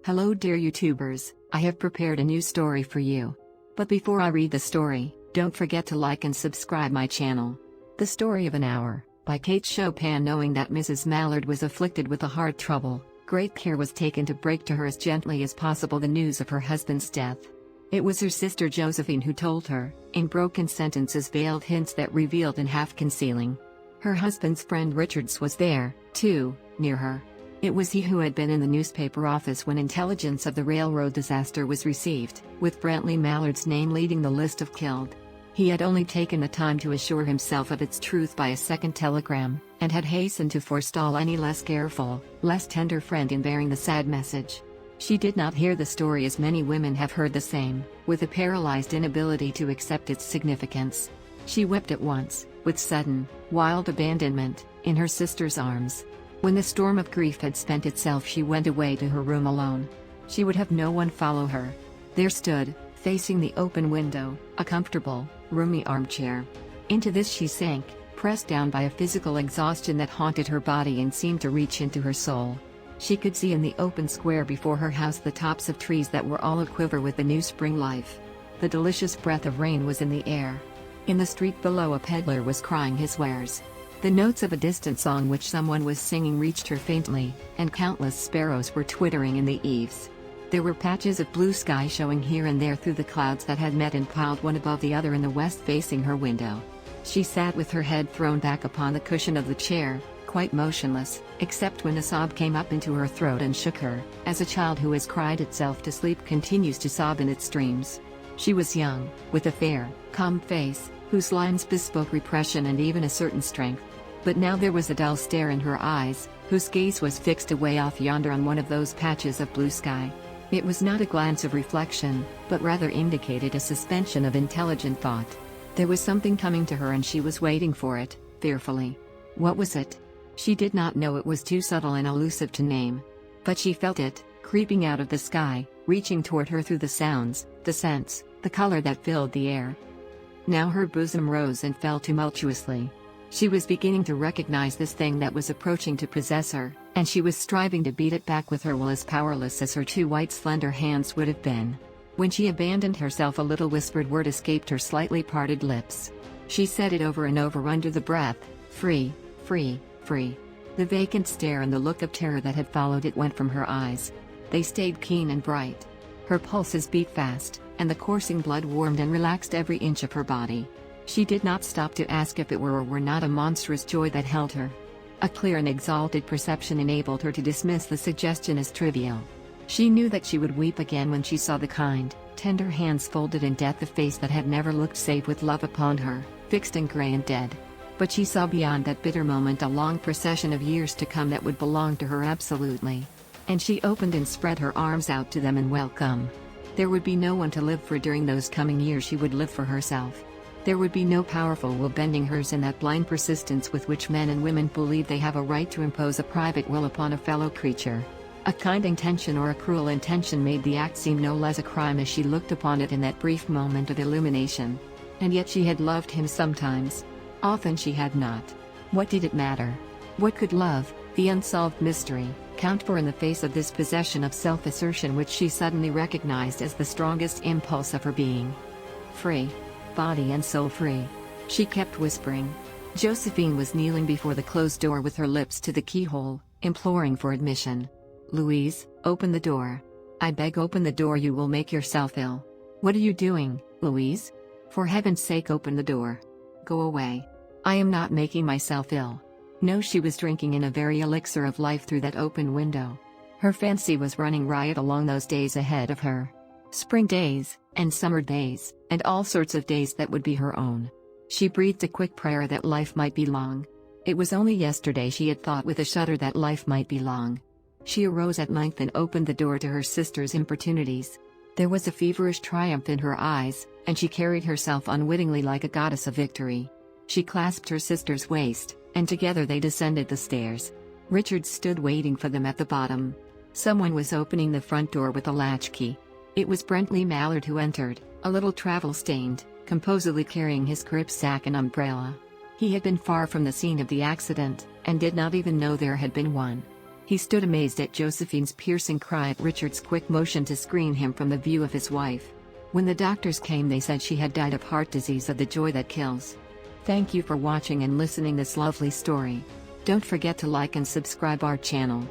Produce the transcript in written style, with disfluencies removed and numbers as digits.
Hello dear YouTubers, I have prepared a new story for you. But before I read the story, don't forget to like and subscribe my channel. The Story of an Hour, by Kate Chopin. Knowing that Mrs. Mallard was afflicted with a heart trouble, great care was taken to break to her as gently as possible the news of her husband's death. It was her sister Josephine who told her, in broken sentences, veiled hints that revealed and half concealing. Her husband's friend Richards was there, too, near her. It was he who had been in the newspaper office when intelligence of the railroad disaster was received, with Brantley Mallard's name leading the list of killed. He had only taken the time to assure himself of its truth by a second telegram, and had hastened to forestall any less careful, less tender friend in bearing the sad message. She did not hear the story as many women have heard the same, with a paralyzed inability to accept its significance. She wept at once, with sudden, wild abandonment, in her sister's arms. When the storm of grief had spent itself, she went away to her room alone. She would have no one follow her. There stood, facing the open window, a comfortable, roomy armchair. Into this she sank, pressed down by a physical exhaustion that haunted her body and seemed to reach into her soul. She could see in the open square before her house the tops of trees that were all aquiver with the new spring life. The delicious breath of rain was in the air. In the street below, a peddler was crying his wares. The notes of a distant song which someone was singing reached her faintly, and countless sparrows were twittering in the eaves. There were patches of blue sky showing here and there through the clouds that had met and piled one above the other in the west facing her window. She sat with her head thrown back upon the cushion of the chair, quite motionless, except when a sob came up into her throat and shook her, as a child who has cried itself to sleep continues to sob in its dreams. She was young, with a fair, calm face, whose lines bespoke repression and even a certain strength. But now there was a dull stare in her eyes, whose gaze was fixed away off yonder on one of those patches of blue sky. It was not a glance of reflection, but rather indicated a suspension of intelligent thought. There was something coming to her and she was waiting for it, fearfully. What was it? She did not know. It was too subtle and elusive to name. But she felt it, creeping out of the sky, reaching toward her through the sounds, the scents, the color that filled the air. Now her bosom rose and fell tumultuously. She was beginning to recognize this thing that was approaching to possess her, and she was striving to beat it back with her will, as powerless as her two white slender hands would have been. When she abandoned herself, a little whispered word escaped her slightly parted lips. She said it over and over under the breath: free, free, free. The vacant stare and the look of terror that had followed it went from her eyes. They stayed keen and bright. Her pulses beat fast, and the coursing blood warmed and relaxed every inch of her body. She did not stop to ask if it were or were not a monstrous joy that held her. A clear and exalted perception enabled her to dismiss the suggestion as trivial. She knew that she would weep again when she saw the kind, tender hands folded in death, the face that had never looked save with love upon her, fixed and gray and dead. But she saw beyond that bitter moment a long procession of years to come that would belong to her absolutely. And she opened and spread her arms out to them in welcome. There would be no one to live for during those coming years. She would live for herself. There would be no powerful will bending hers in that blind persistence with which men and women believe they have a right to impose a private will upon a fellow creature. A kind intention or a cruel intention made the act seem no less a crime as she looked upon it in that brief moment of illumination. And yet she had loved him sometimes. Often she had not. What did it matter? What could love, the unsolved mystery, count for in the face of this possession of self-assertion which she suddenly recognized as the strongest impulse of her being? Free. Body and soul free. She kept whispering. Josephine was kneeling before the closed door with her lips to the keyhole, imploring for admission. Louise, open the door. I beg, open the door. You will make yourself ill. What are you doing, Louise? For heaven's sake, open the door. Go away. I am not making myself ill. No, she was drinking in a very elixir of life through that open window. Her fancy was running riot along those days ahead of her. Spring days, and summer days, and all sorts of days that would be her own. She breathed a quick prayer that life might be long. It was only yesterday she had thought with a shudder that life might be long. She arose at length and opened the door to her sister's importunities. There was a feverish triumph in her eyes, and she carried herself unwittingly like a goddess of victory. She clasped her sister's waist, and together they descended the stairs. Richard stood waiting for them at the bottom. Someone was opening the front door with a latchkey. It was Brantley Mallard who entered, a little travel-stained, composedly carrying his gripsack and umbrella. He had been far from the scene of the accident, and did not even know there had been one. He stood amazed at Josephine's piercing cry at Richard's quick motion to screen him from the view of his wife. When the doctors came, they said she had died of heart disease, of the joy that kills. Thank you for watching and listening this lovely story. Don't forget to like and subscribe our channel.